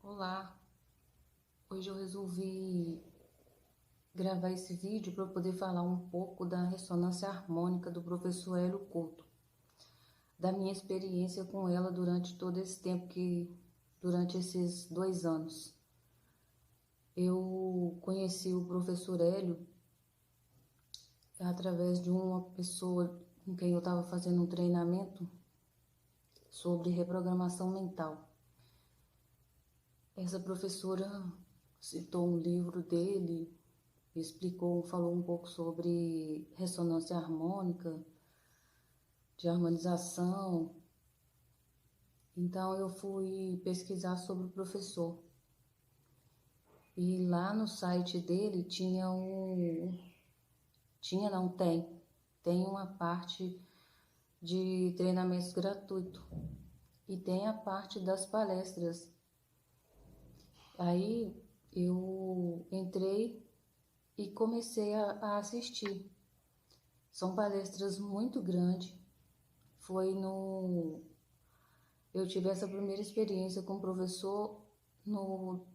Olá, hoje eu resolvi gravar esse vídeo para poder falar um pouco da ressonância harmônica do professor Hélio Couto, da minha experiência com ela durante todo esse tempo durante esses 2 anos. Eu conheci o professor Hélio através de uma pessoa com quem eu estava fazendo um treinamento sobre reprogramação mental. Essa professora citou um livro dele, falou um pouco sobre ressonância harmônica, de harmonização. Então eu fui pesquisar sobre o professor. E lá no site dele tinha não, tem uma parte de treinamentos gratuito e tem a parte das palestras. Aí eu entrei e comecei a assistir. São palestras muito grandes. Foi no Eu tive essa primeira experiência com o professor no,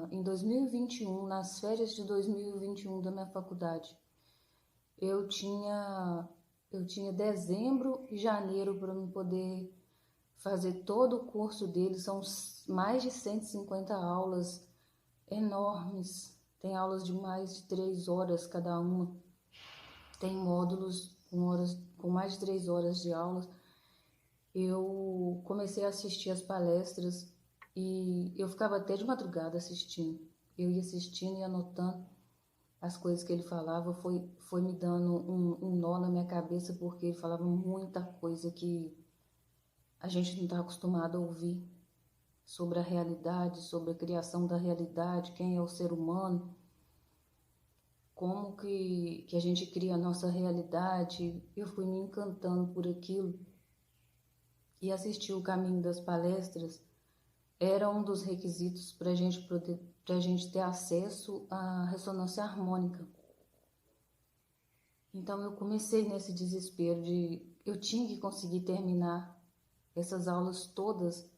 em 2021, nas férias de 2021 da minha faculdade. Eu tinha, eu tinha dezembro e janeiro para me poder fazer todo o curso dele. São mais de 150 aulas enormes. Tem aulas de mais de 3 horas cada uma. Tem módulos com mais de 3 horas de aulas. Eu comecei a assistir as palestras e eu ficava até de madrugada assistindo. Eu ia assistindo e anotando as coisas que ele falava. Foi me dando um nó na minha cabeça, porque ele falava muita coisa que a gente não está acostumado a ouvir sobre a realidade, sobre a criação da realidade, quem é o ser humano, como que a gente cria a nossa realidade. Eu fui me encantando por aquilo e assistir o caminho das palestras era um dos requisitos para a gente ter acesso à ressonância harmônica. Então eu comecei nesse desespero de eu tinha que conseguir terminar essas aulas todas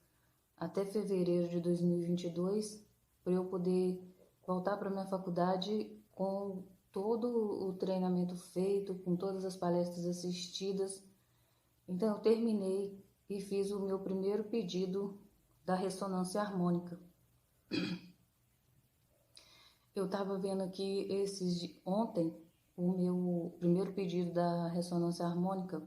até fevereiro de 2022 para eu poder voltar para minha faculdade com todo o treinamento feito, com todas as palestras assistidas. Então eu terminei e fiz o meu primeiro pedido da ressonância harmônica. Eu estava vendo aqui ontem o meu primeiro pedido da ressonância harmônica.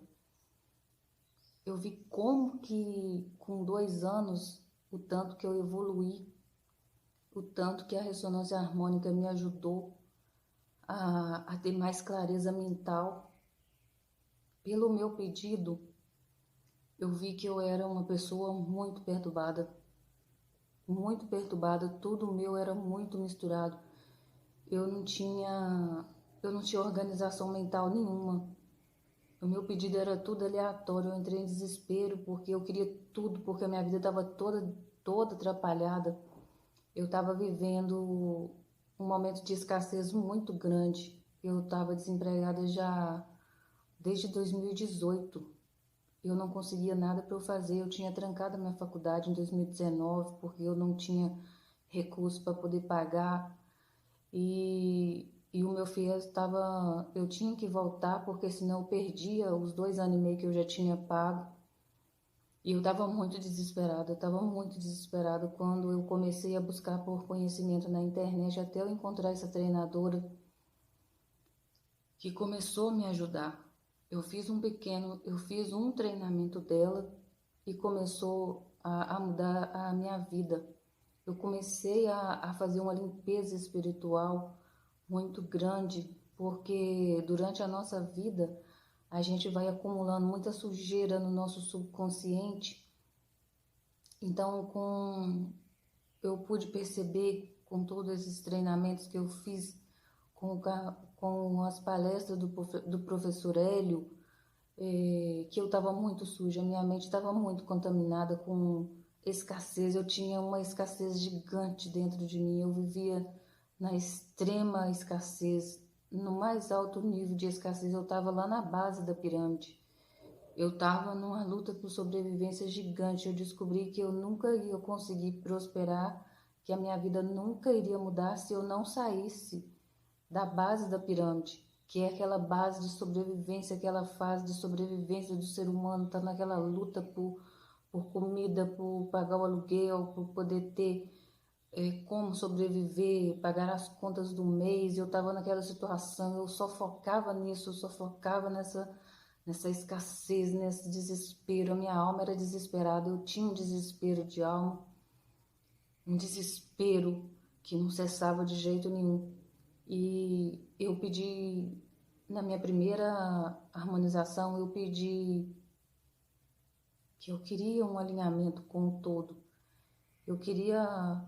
Eu vi como que com 2 anos, o tanto que eu evoluí, o tanto que a ressonância harmônica me ajudou a ter mais clareza mental. Pelo meu pedido, eu vi que eu era uma pessoa muito perturbada, tudo meu era muito misturado. Eu não tinha, eu não tinha organização mental nenhuma. O meu pedido era tudo aleatório. Eu entrei em desespero porque eu queria tudo, porque a minha vida estava toda atrapalhada. Eu estava vivendo um momento de escassez muito grande. Eu estava desempregada já desde 2018. Eu não conseguia nada para eu fazer. Eu tinha trancado a minha faculdade em 2019 porque eu não tinha recurso para poder pagar. E o meu filho estava. Eu tinha que voltar porque senão eu perdia os 2 anos e meio que eu já tinha pago. E eu estava muito desesperada quando eu comecei a buscar por conhecimento na internet até eu encontrar essa treinadora que começou a me ajudar. Eu fiz um treinamento dela e começou a mudar a minha vida. Eu comecei a fazer uma limpeza espiritual muito grande, porque durante a nossa vida a gente vai acumulando muita sujeira no nosso subconsciente. Então, eu pude perceber com todos esses treinamentos que eu fiz, com as palestras do professor Hélio, que eu estava muito suja, minha mente estava muito contaminada com escassez. Eu tinha uma escassez gigante dentro de mim, eu vivia na extrema escassez, no mais alto nível de escassez. Eu estava lá na base da pirâmide. Eu estava numa luta por sobrevivência gigante. Eu descobri que eu nunca ia conseguir prosperar, que a minha vida nunca iria mudar se eu não saísse da base da pirâmide, que é aquela base de sobrevivência, aquela fase de sobrevivência do ser humano, tá naquela luta por comida, por pagar o aluguel, por poder ter como sobreviver, pagar as contas do mês. Eu estava naquela situação, eu só focava nisso, eu só focava nessa escassez, nesse desespero. A minha alma era desesperada, eu tinha um desespero de alma, um desespero que não cessava de jeito nenhum. E eu pedi, na minha primeira harmonização, eu pedi que eu queria um alinhamento com o todo. Eu queria,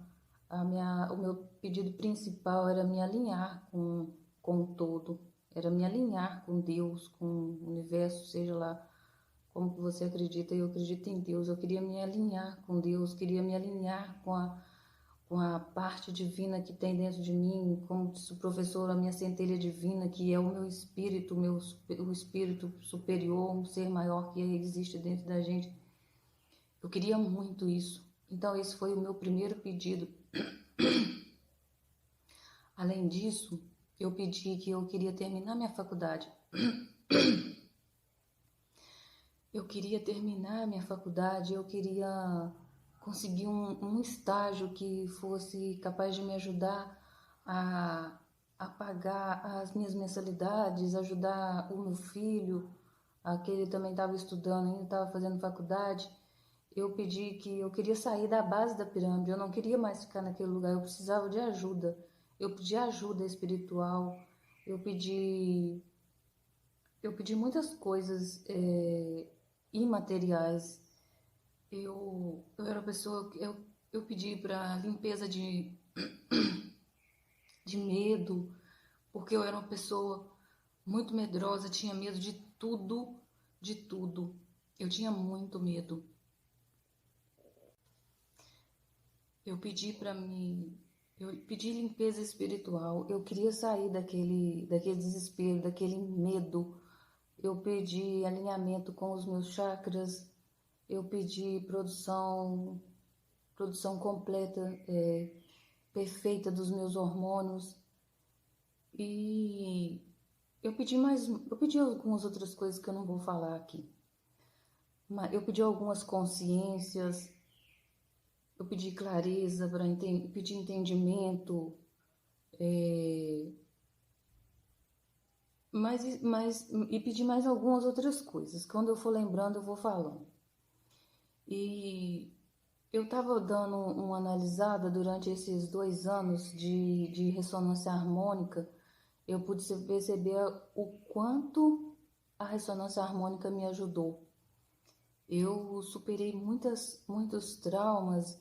o meu pedido principal era me alinhar com o todo, era me alinhar com Deus, com o universo, seja lá como que você acredita. Eu acredito em Deus. Eu queria me alinhar com Deus, queria me alinhar com a parte divina que tem dentro de mim, como disse o professor, a minha centelha divina, que é o meu espírito, o espírito superior, um ser maior que existe dentro da gente. Eu queria muito isso. Então, esse foi o meu primeiro pedido. Além disso, eu pedi que eu queria terminar minha faculdade. Eu queria terminar minha faculdade, eu queria conseguir um estágio que fosse capaz de me ajudar a, a pagar as minhas mensalidades, ajudar o meu filho, que ele também estava estudando, ainda estava fazendo faculdade. Eu pedi que eu queria sair da base da pirâmide, eu não queria mais ficar naquele lugar, eu precisava de ajuda. Eu pedi ajuda espiritual, eu pedi, eu pedi muitas coisas imateriais. Eu era uma pessoa, eu pedi para limpeza de medo, porque eu era uma pessoa muito medrosa, tinha medo de tudo, de tudo. Eu tinha muito medo. Eu pedi para mim, eu pedi limpeza espiritual. Eu queria sair daquele desespero, daquele medo. Eu pedi alinhamento com os meus chakras. Eu pedi produção completa, perfeita dos meus hormônios. E eu pedi algumas outras coisas que eu não vou falar aqui. Mas eu pedi algumas consciências, eu pedi clareza, pedi entendimento, e pedi mais algumas outras coisas. Quando eu for lembrando, eu vou falando. E eu estava dando uma analisada durante esses 2 anos de ressonância harmônica. Eu pude perceber o quanto a ressonância harmônica me ajudou. Eu superei muitos traumas,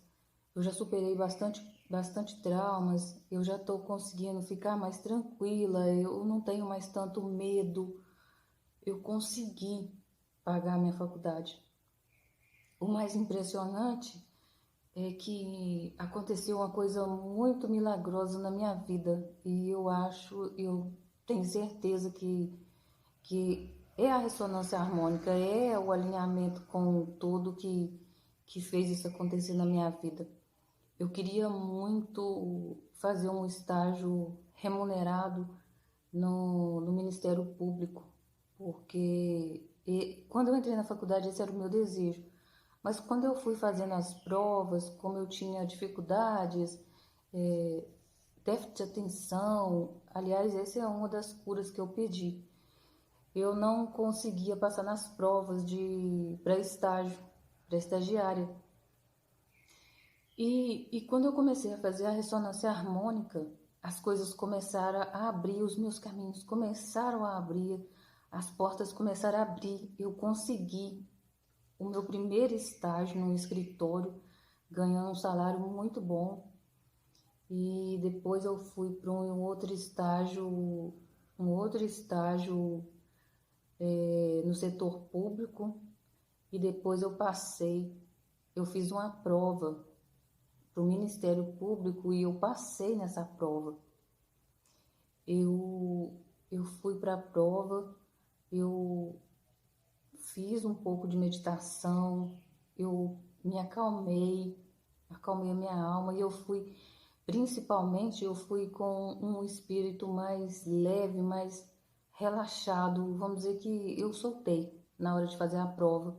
eu já superei bastante traumas, eu já estou conseguindo ficar mais tranquila, eu não tenho mais tanto medo, eu consegui pagar minha faculdade. O mais impressionante é que aconteceu uma coisa muito milagrosa na minha vida e eu tenho certeza que é a ressonância harmônica, é o alinhamento com tudo que fez isso acontecer na minha vida. Eu queria muito fazer um estágio remunerado no Ministério Público, porque quando eu entrei na faculdade esse era o meu desejo. Mas quando eu fui fazendo as provas, como eu tinha dificuldades, é, déficit de atenção, aliás, essa é uma das curas que eu pedi. Eu não conseguia passar nas provas de pré-estágio, pré-estagiária. E quando eu comecei a fazer a ressonância harmônica, as coisas começaram a abrir, os meus caminhos começaram a abrir, as portas começaram a abrir. Eu consegui o meu primeiro estágio no escritório, ganhando um salário muito bom. E depois eu fui para um outro estágio no setor público. E depois eu fiz uma prova para o Ministério Público e eu passei nessa prova. Eu fui para a prova, eu fiz um pouco de meditação, eu me acalmei, acalmei a minha alma e principalmente, eu fui com um espírito mais leve, mais relaxado. Vamos dizer que eu soltei na hora de fazer a prova.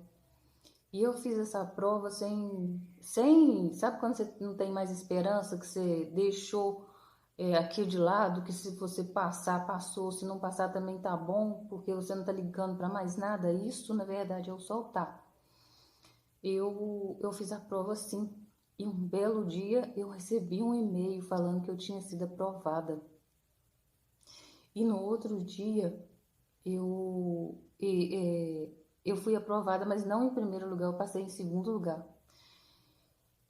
E eu fiz essa prova sabe quando você não tem mais esperança, que você deixou aquilo de lado, que se você passar, passou, se não passar também tá bom, porque você não tá ligando para mais nada. Isso, na verdade, é o soltar. Eu fiz a prova assim, e um belo dia eu recebi um e-mail falando que eu tinha sido aprovada. E no outro dia eu, eu fui aprovada, mas não em primeiro lugar, eu passei em segundo lugar.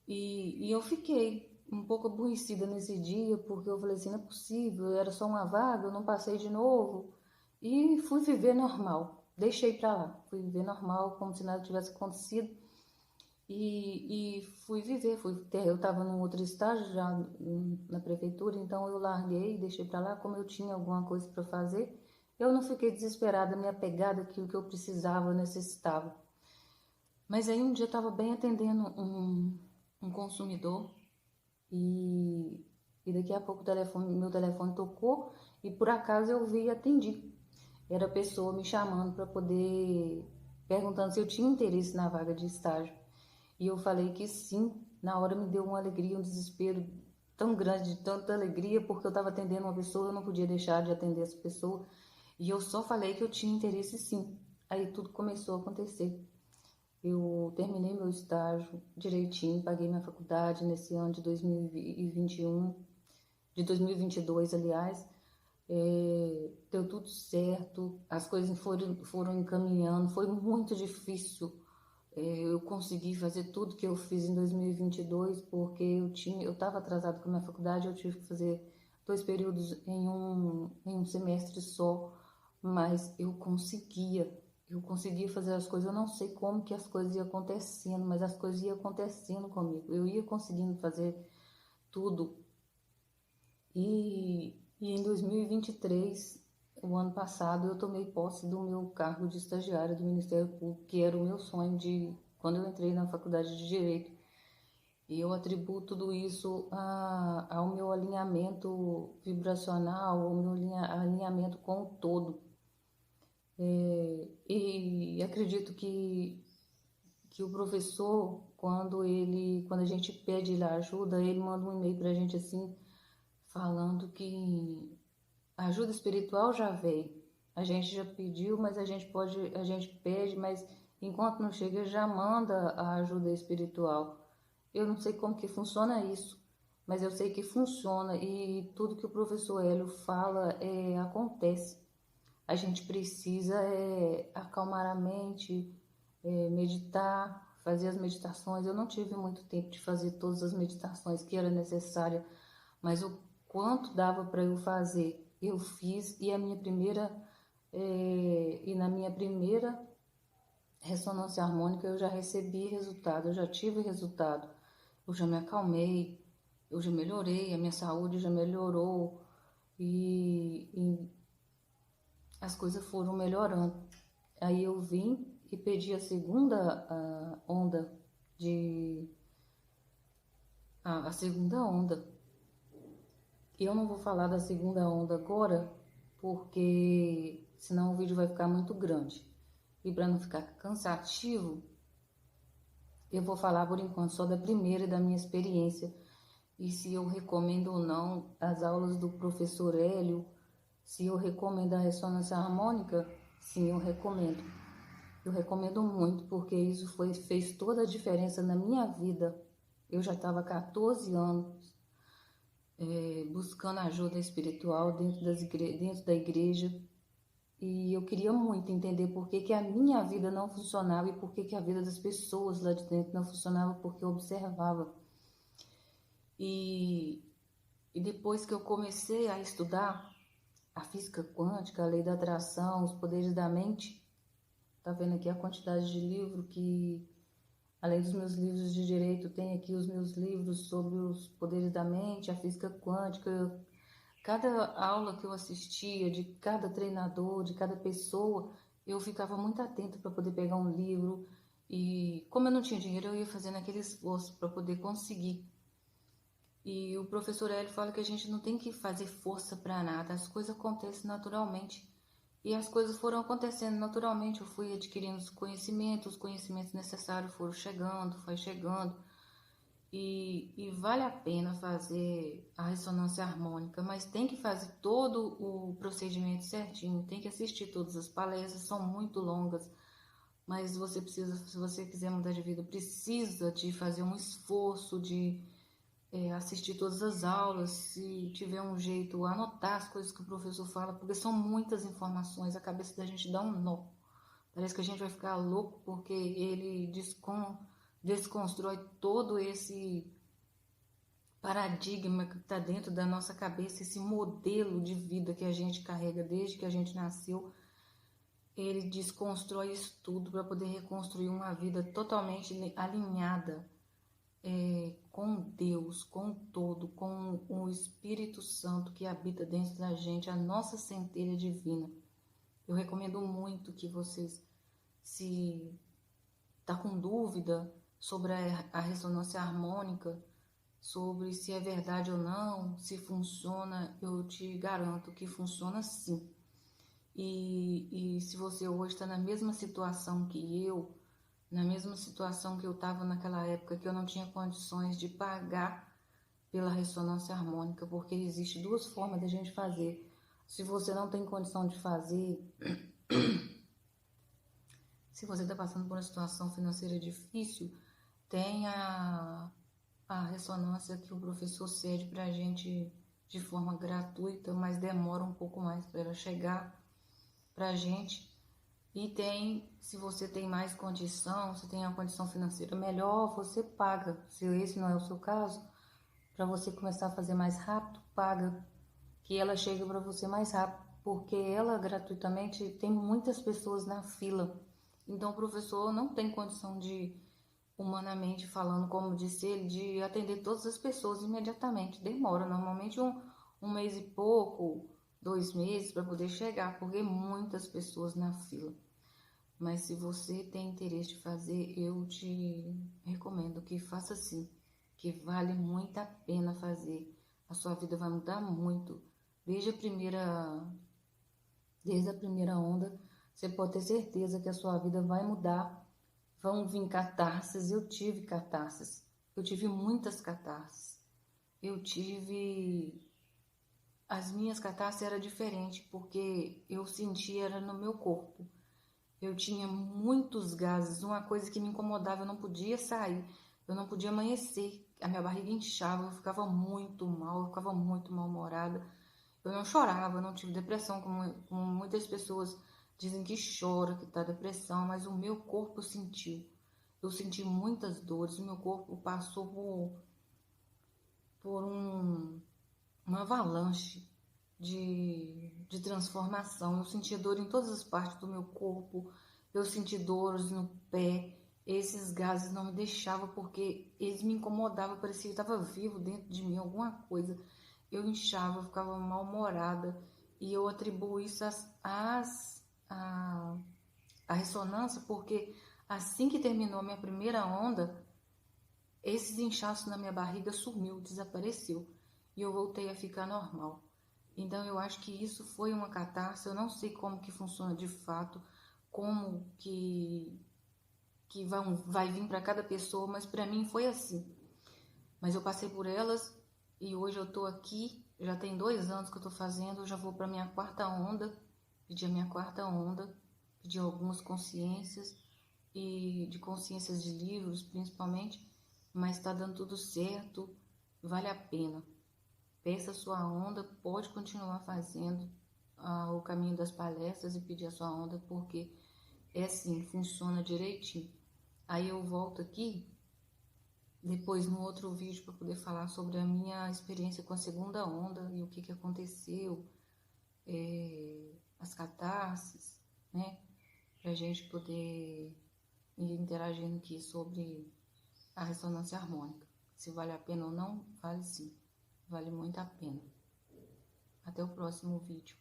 E eu fiquei um pouco aborrecida nesse dia, porque eu falei assim, não é possível, era só uma vaga, eu não passei de novo. E fui viver normal, deixei pra lá, fui viver normal, como se nada tivesse acontecido. E fui viver, eu estava num outro estágio já na prefeitura, então eu larguei, deixei pra lá, como eu tinha alguma coisa para fazer, eu não fiquei desesperada, me apegada àquilo que eu precisava, necessitava. Mas aí um dia eu estava bem atendendo um consumidor e, e daqui a pouco meu telefone tocou e por acaso eu vi e atendi. Era a pessoa me chamando para poder, perguntando se eu tinha interesse na vaga de estágio. E eu falei que sim. Na hora me deu uma alegria, um desespero tão grande, de tanta alegria, porque eu estava atendendo uma pessoa, eu não podia deixar de atender essa pessoa. E eu só falei que eu tinha interesse sim. Aí tudo começou a acontecer. Eu terminei meu estágio direitinho, paguei minha faculdade nesse ano de 2021, de 2022, aliás. Deu tudo certo, as coisas foram encaminhando, foi muito difícil. Eu consegui fazer tudo que eu fiz em 2022, porque eu estava atrasado com a minha faculdade, eu tive que fazer 2 períodos em um semestre só, mas eu conseguia fazer as coisas. Eu não sei como que as coisas iam acontecendo, mas as coisas iam acontecendo comigo. Eu ia conseguindo fazer tudo. E em 2023, o ano passado, eu tomei posse do meu cargo de estagiária do Ministério Público, que era o meu sonho de quando eu entrei na faculdade de Direito. E eu atribuo tudo isso ao meu alinhamento vibracional, ao meu alinhamento com o todo. E acredito que o professor, quando a gente pede ele ajuda, ele manda um e-mail pra gente assim, falando que a ajuda espiritual já veio. A gente já pediu, mas a gente pede, mas enquanto não chega, já manda a ajuda espiritual. Eu não sei como que funciona isso, mas eu sei que funciona e tudo que o professor Hélio fala acontece. A gente precisa acalmar a mente, meditar, fazer as meditações. Eu não tive muito tempo de fazer todas as meditações que era necessária, mas o quanto dava para eu fazer, eu fiz e na minha primeira ressonância harmônica eu já recebi resultado, eu já tive resultado, eu já me acalmei, eu já melhorei, a minha saúde já melhorou e as coisas foram melhorando. Aí eu vim e pedi a segunda onda de a segunda onda. E eu não vou falar da segunda onda agora, porque senão o vídeo vai ficar muito grande. E para não ficar cansativo, eu vou falar por enquanto só da primeira e da minha experiência. E se eu recomendo ou não as aulas do professor Hélio, se eu recomendo a ressonância harmônica, sim, eu recomendo. Eu recomendo muito, porque fez toda a diferença na minha vida. Eu já estava há 14 anos buscando ajuda espiritual dentro da igreja. E eu queria muito entender por que a minha vida não funcionava e por que a vida das pessoas lá de dentro não funcionava, porque eu observava. E, e depois que eu comecei a estudar a física quântica, a lei da atração, os poderes da mente, tá vendo aqui a quantidade de livro que, além dos meus livros de direito, tem aqui os meus livros sobre os poderes da mente, a física quântica. Cada aula que eu assistia, de cada treinador, de cada pessoa, eu ficava muito atenta para poder pegar um livro e como eu não tinha dinheiro, eu ia fazendo aquele esforço para poder conseguir. E o professor Hélio fala que a gente não tem que fazer força para nada, as coisas acontecem naturalmente. E as coisas foram acontecendo naturalmente, eu fui adquirindo os conhecimentos necessários foram chegando, foi chegando. E vale a pena fazer a ressonância harmônica, mas tem que fazer todo o procedimento certinho, tem que assistir todas as palestras, são muito longas, mas você precisa, se você quiser mudar de vida, precisa de fazer um esforço de assistir todas as aulas, se tiver um jeito, anotar as coisas que o professor fala, porque são muitas informações, a cabeça da gente dá um nó. Parece que a gente vai ficar louco porque ele desconstrói todo esse paradigma que está dentro da nossa cabeça, esse modelo de vida que a gente carrega desde que a gente nasceu. Ele desconstrói isso tudo para poder reconstruir uma vida totalmente alinhada com Deus, com o todo, com o Espírito Santo que habita dentro da gente, a nossa centelha divina. Eu recomendo muito que vocês, se tá com dúvida sobre a ressonância harmônica, sobre se é verdade ou não, se funciona, eu te garanto que funciona sim. E se você hoje está na mesma situação que eu, na mesma situação que eu estava naquela época, que eu não tinha condições de pagar pela ressonância harmônica, porque existe duas formas de a gente fazer. Se você não tem condição de fazer, se você está passando por uma situação financeira difícil, tem a ressonância que o professor cede para a gente de forma gratuita, mas demora um pouco mais para ela chegar para a gente. E tem, se você tem mais condição, se tem uma condição financeira melhor, você paga. Se esse não é o seu caso, para você começar a fazer mais rápido, paga. Que ela chega para você mais rápido, porque ela gratuitamente tem muitas pessoas na fila. Então o professor não tem condição de, humanamente falando, como disse ele, de atender todas as pessoas imediatamente. Demora normalmente um mês e pouco, 2 meses para poder chegar, porque muitas pessoas na fila. Mas se você tem interesse de fazer, eu te recomendo que faça assim, que vale muito a pena fazer. A sua vida vai mudar muito. Desde a primeira, desde a primeira onda, você pode ter certeza que a sua vida vai mudar. Vão vir catarses. Eu tive catarses. Eu tive muitas catarses. Eu tive. As minhas catarses eram diferentes, porque eu sentia era no meu corpo. Eu tinha muitos gases, uma coisa que me incomodava, eu não podia sair, eu não podia amanhecer, a minha barriga inchava, eu ficava muito mal, eu ficava muito mal-humorada. Eu não chorava, eu não tive depressão, como muitas pessoas dizem que chora, que tá depressão, mas o meu corpo sentiu. Eu senti muitas dores, o meu corpo passou por uma avalanche de transformação. Eu sentia dor em todas as partes do meu corpo, eu senti dores no pé. Esses gases não me deixavam porque eles me incomodavam, parecia que estava vivo dentro de mim alguma coisa. Eu inchava, eu ficava mal-humorada e eu atribuo isso à ressonância, porque assim que terminou a minha primeira onda, esses inchaços na minha barriga sumiu, desapareceu e eu voltei a ficar normal. Então eu acho que isso foi uma catarse, eu não sei como que funciona de fato, como que vai vir para cada pessoa, mas para mim foi assim. Mas eu passei por elas e hoje eu tô aqui, já tem 2 anos que eu tô fazendo, eu já vou para minha quarta onda, pedi a minha quarta onda, pedi algumas consciências e de consciências de livros principalmente, mas tá dando tudo certo, vale a pena. Peça a sua onda, pode continuar fazendo o caminho das palestras e pedir a sua onda, porque é assim, funciona direitinho. Aí eu volto aqui depois no outro vídeo para poder falar sobre a minha experiência com a segunda onda e o que aconteceu, as catarses, né? Pra gente poder ir interagindo aqui sobre a ressonância harmônica. Se vale a pena ou não, vale sim. Vale muito a pena. Até o próximo vídeo.